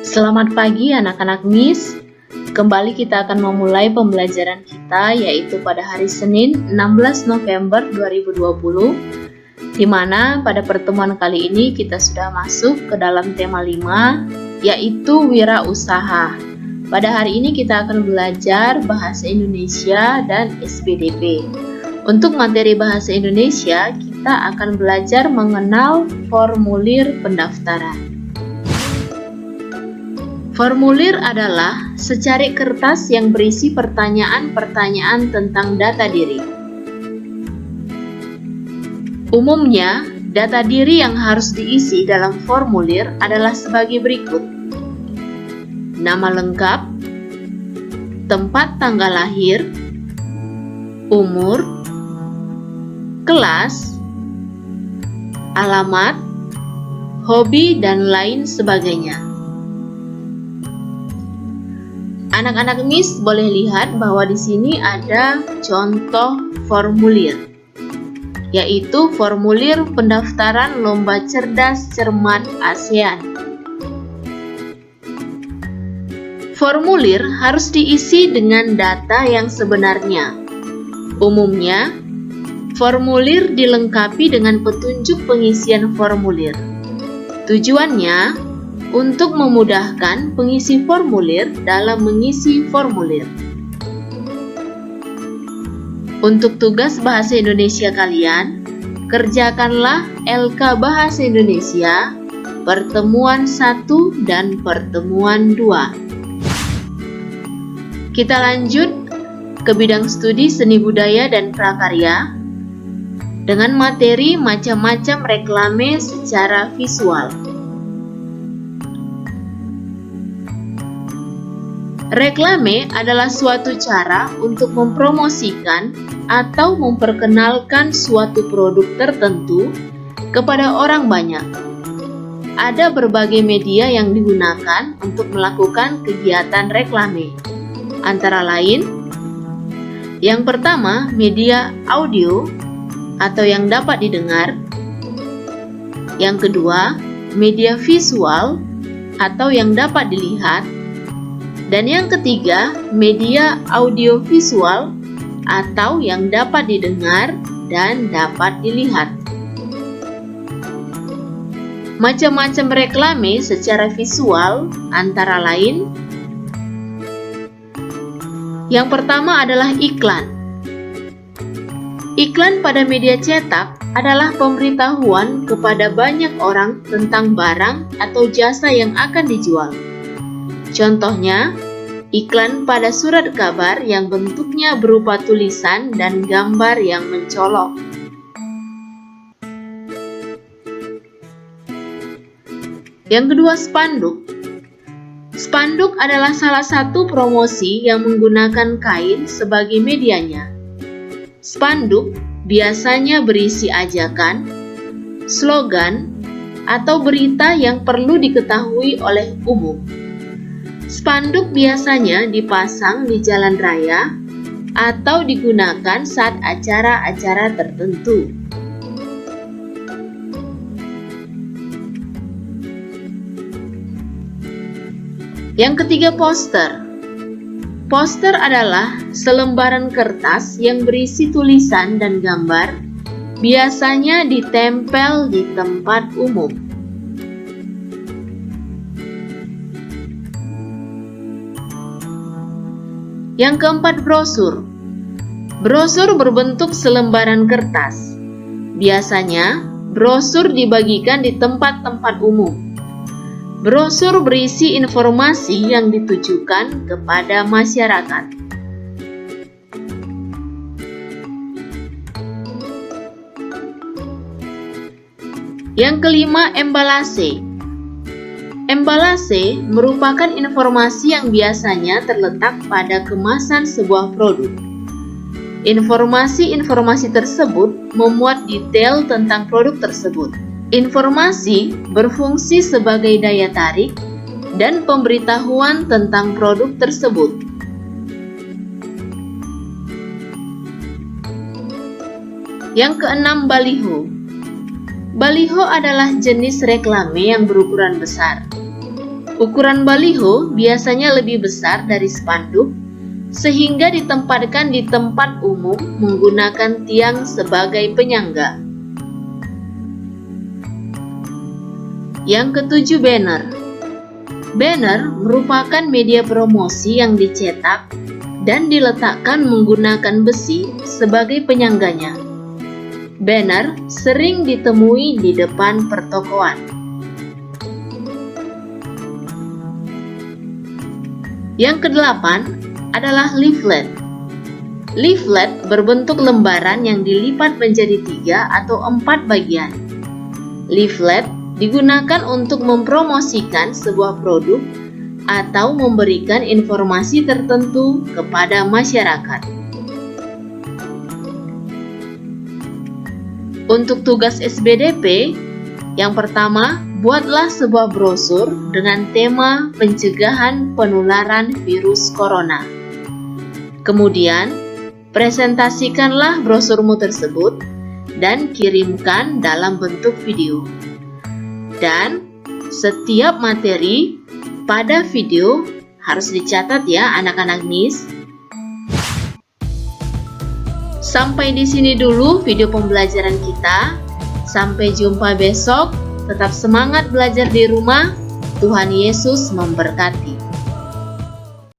Selamat pagi anak-anak Miss. Kembali kita akan memulai pembelajaran kita yaitu pada hari Senin 16 November 2020 di mana pada pertemuan kali ini kita sudah masuk ke dalam tema 5 yaitu wirausaha. Pada hari ini kita akan belajar bahasa Indonesia dan SPDP. Untuk materi bahasa Indonesia kita akan belajar mengenal formulir pendaftaran. Formulir adalah secari kertas yang berisi pertanyaan-pertanyaan tentang data diri. Umumnya, data diri yang harus diisi dalam formulir adalah sebagai berikut: nama lengkap, tempat tanggal lahir, umur, kelas, alamat, hobi, dan lain sebagainya. Anak-anak Miss boleh lihat bahwa di sini ada contoh formulir, yaitu formulir pendaftaran Lomba Cerdas Cermat ASEAN. Formulir harus diisi dengan data yang sebenarnya. Umumnya, formulir dilengkapi dengan petunjuk pengisian formulir. Tujuannya untuk memudahkan pengisi formulir dalam mengisi formulir. Untuk tugas bahasa Indonesia kalian, kerjakanlah LK Bahasa Indonesia pertemuan 1 dan pertemuan 2. Kita lanjut ke bidang studi seni budaya dan prakarya dengan materi macam-macam reklame secara visual. Reklame adalah suatu cara untuk mempromosikan atau memperkenalkan suatu produk tertentu kepada orang banyak. Ada berbagai media yang digunakan untuk melakukan kegiatan reklame. Antara lain, yang pertama, media audio atau yang dapat didengar. Yang kedua, media visual atau yang dapat dilihat. Dan yang ketiga, media audiovisual atau yang dapat didengar dan dapat dilihat. Macam-macam reklame secara visual antara lain: yang pertama adalah iklan. Iklan pada media cetak adalah pemberitahuan kepada banyak orang tentang barang atau jasa yang akan dijual. Contohnya, iklan pada surat kabar yang bentuknya berupa tulisan dan gambar yang mencolok. Yang kedua, spanduk. Spanduk adalah salah satu promosi yang menggunakan kain sebagai medianya. Spanduk biasanya berisi ajakan, slogan, atau berita yang perlu diketahui oleh umum. Spanduk biasanya dipasang di jalan raya atau digunakan saat acara-acara tertentu. Yang ketiga, poster. Poster adalah selembaran kertas yang berisi tulisan dan gambar, biasanya ditempel di tempat umum. Yang keempat, brosur. Brosur berbentuk selembaran kertas. Biasanya, brosur dibagikan di tempat-tempat umum. Brosur berisi informasi yang ditujukan kepada masyarakat. Yang kelima, embalase. Embalase merupakan informasi yang biasanya terletak pada kemasan sebuah produk. Informasi-informasi tersebut memuat detail tentang produk tersebut. Informasi berfungsi sebagai daya tarik dan pemberitahuan tentang produk tersebut. Yang keenam, baliho. Baliho adalah jenis reklame yang berukuran besar. Ukuran baliho biasanya lebih besar dari spanduk, sehingga ditempatkan di tempat umum menggunakan tiang sebagai penyangga. Yang ketujuh, banner. Banner merupakan media promosi yang dicetak dan diletakkan menggunakan besi sebagai penyangganya. Banner sering ditemui di depan pertokoan. Yang kedelapan adalah leaflet. Leaflet berbentuk lembaran yang dilipat menjadi 3 atau 4 bagian. Leaflet digunakan untuk mempromosikan sebuah produk atau memberikan informasi tertentu kepada masyarakat. Untuk tugas SBDP, yang pertama, buatlah sebuah brosur dengan tema pencegahan penularan virus corona. Kemudian, presentasikanlah brosurmu tersebut dan kirimkan dalam bentuk video. Dan setiap materi pada video harus dicatat ya anak-anak MIS. Sampai di sini dulu video pembelajaran kita. Sampai jumpa besok. Tetap semangat belajar di rumah. Tuhan Yesus memberkati.